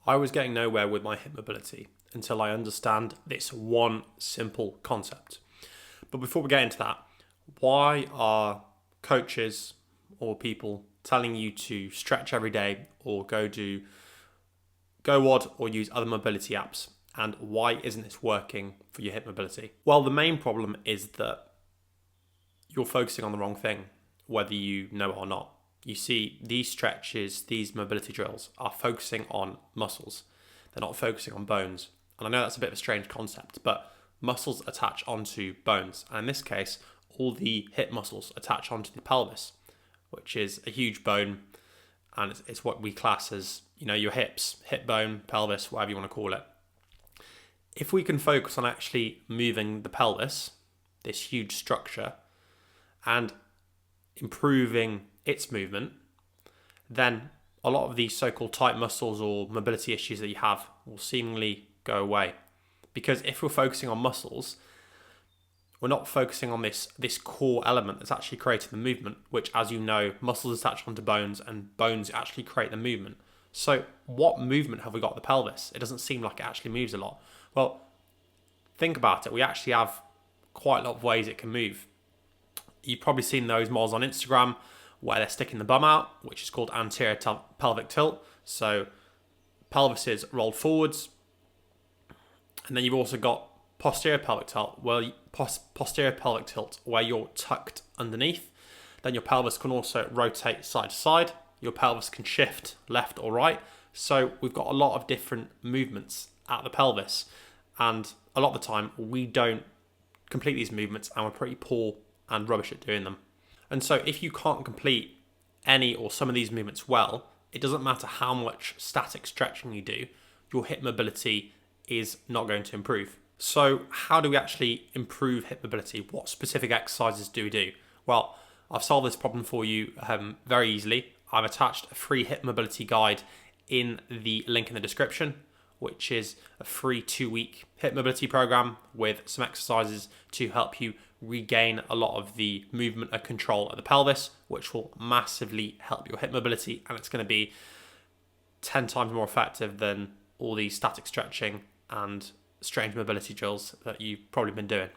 I was getting nowhere with my hip mobility until I understand this one simple concept. But before we get into that, why are coaches or people telling you to stretch every day or go do GoWOD or use other mobility apps? And why isn't this working for your hip mobility? Well, the main problem is that you're focusing on the wrong thing, whether you know it or not. You see, these stretches, these mobility drills are focusing on muscles. They're not focusing on bones. And I know that's a bit of a strange concept, but muscles attach onto bones. And in this case, all the hip muscles attach onto the pelvis, which is a huge bone. And it's what we class as, your hips, hip bone, pelvis, whatever you want to call it. If we can focus on actually moving the pelvis, this huge structure, and improving its movement, then a lot of these so-called tight muscles or mobility issues that you have will seemingly go away. Because if we're focusing on muscles, we're not focusing on this core element that's actually creating the movement, which, as you know, muscles attach onto bones and bones actually create the movement. So what movement have we got at the pelvis? It doesn't seem like it actually moves a lot. Well, think about it. We actually have quite a lot of ways it can move. You've probably seen those models on Instagram where they're sticking the bum out, which is called anterior pelvic tilt. So pelvis is rolled forwards. And then you've also got posterior pelvic tilt, where you're tucked underneath. Then your pelvis can also rotate side to side. Your pelvis can shift left or right. So we've got a lot of different movements at the pelvis. And a lot of the time, we don't complete these movements and we're pretty poor and rubbish at doing them. And so if you can't complete any or some of these movements well, it doesn't matter how much static stretching you do, your hip mobility is not going to improve. So how do we actually improve hip mobility? What specific exercises do we do? Well, I've solved this problem for you very easily. I've attached a free hip mobility guide in the link in the description, which is a free 2-week hip mobility program with some exercises to help you regain a lot of the movement and control of the pelvis, which will massively help your hip mobility. And it's going to be 10 times more effective than all these static stretching and strange mobility drills that you've probably been doing.